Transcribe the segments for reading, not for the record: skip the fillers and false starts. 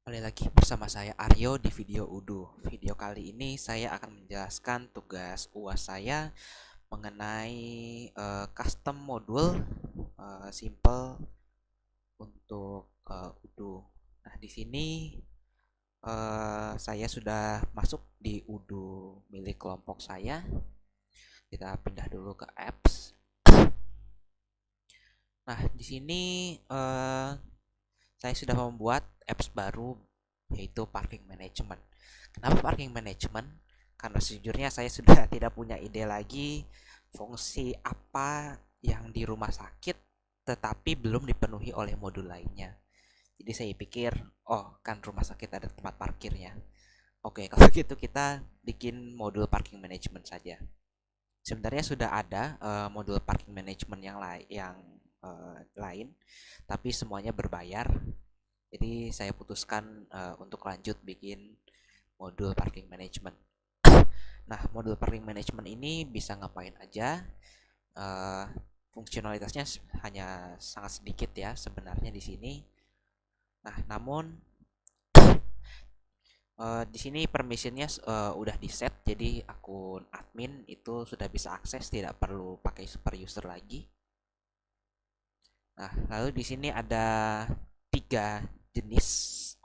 Kembali lagi bersama saya Aryo di video Udu. Video kali ini saya akan menjelaskan tugas UAS saya mengenai custom modul simple untuk Udu. Nah, di sini saya sudah masuk di Udu milik kelompok saya. Kita pindah dulu ke apps. Nah, di sini saya sudah membuat apps baru yaitu parking management. Kenapa parking management? Karena sejujurnya saya sudah tidak punya ide lagi fungsi apa yang di rumah sakit tetapi belum dipenuhi oleh modul lainnya. Jadi saya pikir, oh kan rumah sakit ada tempat parkirnya. Oke, kalau gitu kita bikin modul parking management saja. Sebenarnya sudah ada modul parking management yang lain, tapi semuanya berbayar. Jadi saya putuskan untuk lanjut bikin modul parking management. Nah, modul parking management ini bisa ngapain aja? Uh, Fungsionalitasnya hanya sangat sedikit ya sebenarnya di sini. Nah, namun di sini permissionnya udah di set, jadi akun admin itu sudah bisa akses, tidak perlu pakai super user lagi. Nah, lalu di sini ada 3 jenis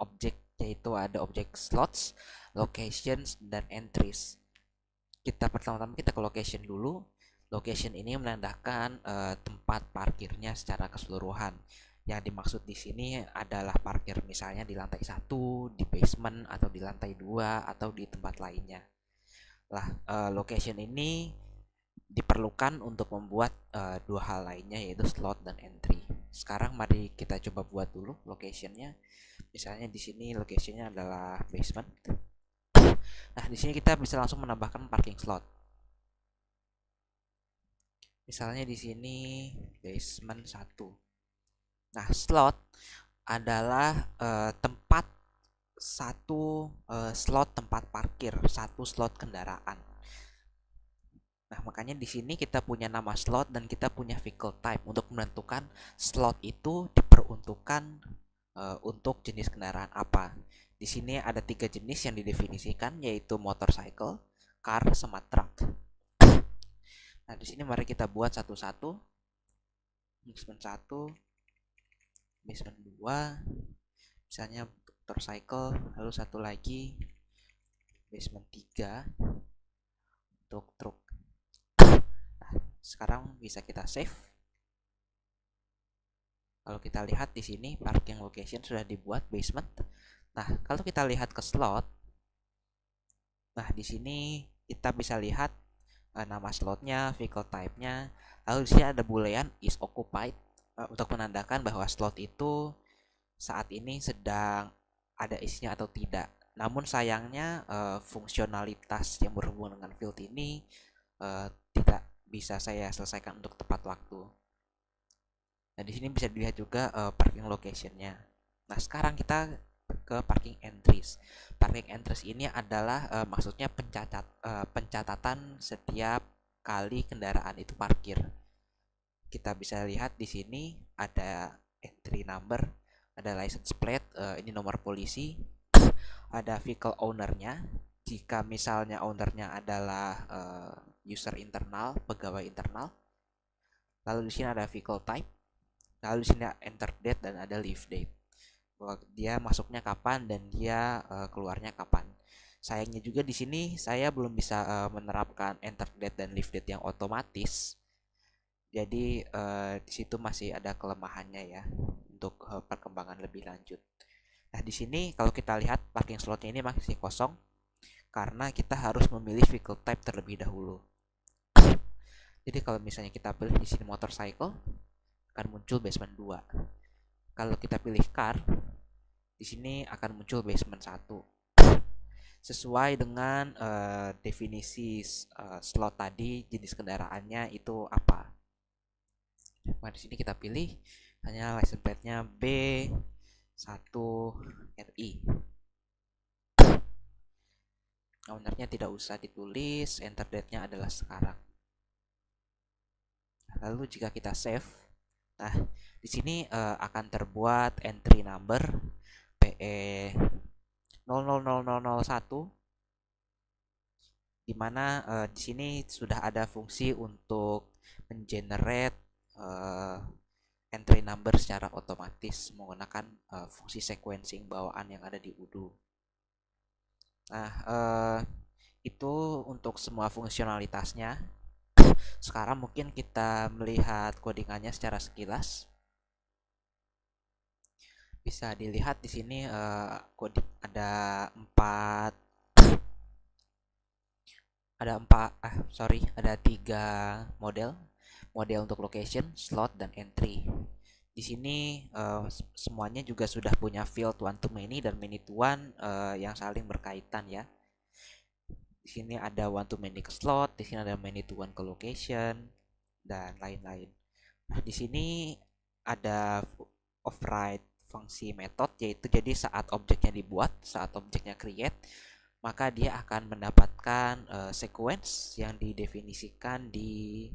objek, yaitu ada objek slots, locations, dan entries. Pertama-tama kita ke location dulu. Location ini menandakan tempat parkirnya secara keseluruhan. Yang dimaksud di sini adalah parkir misalnya di lantai 1, di basement, atau di lantai 2, atau di tempat lainnya. Lah, location ini diperlukan untuk membuat dua hal lainnya, yaitu slot dan entry. Sekarang mari kita coba buat dulu locationnya. Misalnya di sini locationnya adalah basement. Nah, di sini kita bisa langsung menambahkan parking slot. Misalnya di sini basement 1. Nah, slot adalah tempat slot tempat parkir, satu slot kendaraan. Nah, makanya di sini kita punya nama slot dan kita punya vehicle type untuk menentukan slot itu diperuntukkan untuk jenis kendaraan apa. Di sini ada 3 jenis yang didefinisikan, yaitu motorcycle, car, sama truck. Nah, di sini mari kita buat satu-satu. Basement 1, basement 2, misalnya motorcycle, lalu satu lagi basement 3 untuk truk. Nah, sekarang bisa kita save. Kalau kita lihat di sini parking location sudah dibuat basement. Nah, kalau kita lihat ke slot, nah di sini kita bisa lihat nama slotnya, vehicle type-nya. Lalu di sini ada boolean is occupied untuk menandakan bahwa slot itu saat ini sedang ada isinya atau tidak. Namun sayangnya fungsionalitas yang berhubungan dengan field ini tidak bisa saya selesaikan untuk tepat waktu. Nah, di sini bisa dilihat juga parking location-nya. Nah, sekarang kita ke parking entries. Parking entries ini adalah maksudnya pencatatan setiap kali kendaraan itu parkir. Kita bisa lihat di sini ada entry number, ada license plate, ini nomor polisi, ada vehicle owner-nya. Jika misalnya ownernya adalah user internal, pegawai internal. Lalu di sini ada vehicle type. Lalu di sini ada enter date dan ada leave date. Bahwa dia masuknya kapan dan dia keluarnya kapan. Sayangnya juga di sini saya belum bisa menerapkan enter date dan leave date yang otomatis. Jadi di situ masih ada kelemahannya ya untuk perkembangan lebih lanjut. Nah, di sini kalau kita lihat parking slotnya ini masih kosong karena kita harus memilih vehicle type terlebih dahulu. Jadi kalau misalnya kita pilih di sini motorcycle, akan muncul basement 2. Kalau kita pilih car, di sini akan muncul basement 1. Sesuai dengan definisi slot tadi, jenis kendaraannya itu apa. Nah, di sini kita pilih hanya license plate-nya B1RI. Ownernya tidak usah ditulis, enter date-nya adalah sekarang. Lalu jika kita save, nah di sini akan terbuat entry number, PE 000001, di mana di sini sudah ada fungsi untuk mengenerate entry number secara otomatis menggunakan fungsi sequencing bawaan yang ada di Udo. Nah, itu untuk semua fungsionalitasnya. Sekarang mungkin kita melihat codingannya secara sekilas. Bisa dilihat di sini coding ada ada tiga model untuk location, slot, dan entry. Di sini semuanya juga sudah punya field one to many dan many to one yang saling berkaitan ya. Di sini ada one to many ke slot, di sini ada many to one ke location, dan lain-lain. Nah, di sini ada override fungsi method, yaitu jadi saat objeknya dibuat, saat objeknya create, maka dia akan mendapatkan sequence yang didefinisikan di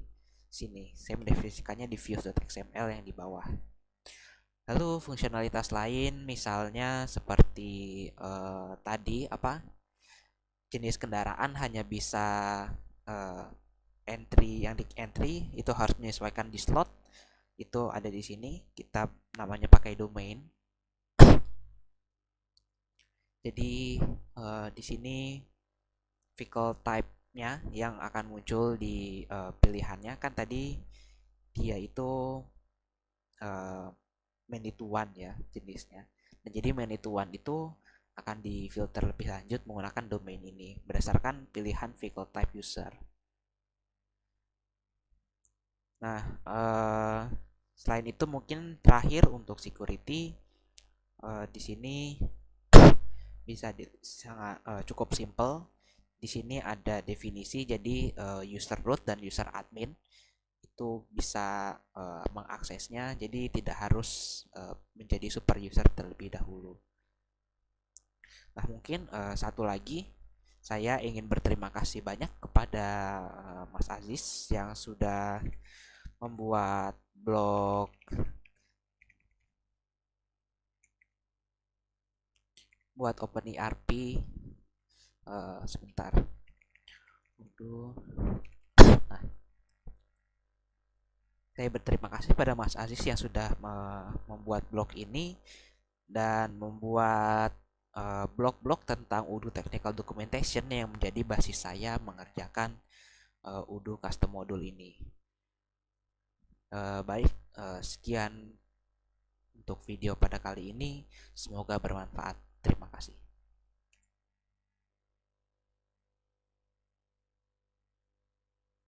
sini. Saya mendefinisikannya di views.xml yang di bawah. Lalu fungsionalitas lain misalnya seperti tadi jenis kendaraan hanya bisa entry itu harus menyesuaikan di slot, itu ada di sini. Kita namanya pakai domain. Jadi di sini vehicle type-nya yang akan muncul di pilihannya kan tadi dia itu many to one ya jenisnya. Dan jadi many to one itu akan difilter lebih lanjut menggunakan domain ini berdasarkan pilihan vehicle type user. Nah, selain itu mungkin terakhir untuk security di sini bisa cukup simple. Di sini ada definisi, jadi user root dan user admin itu bisa mengaksesnya, jadi tidak harus menjadi super user terlebih dahulu. Nah, mungkin satu lagi, saya ingin berterima kasih banyak kepada Mas Aziz yang sudah membuat blog buat OpenERP. Sebentar. Nah, saya berterima kasih pada Mas Aziz yang sudah membuat blog ini dan membuat blog-blog tentang Udo Technical Documentation yang menjadi basis saya mengerjakan Udo custom module ini. Baik, sekian untuk video pada kali ini. Semoga bermanfaat. Terima kasih.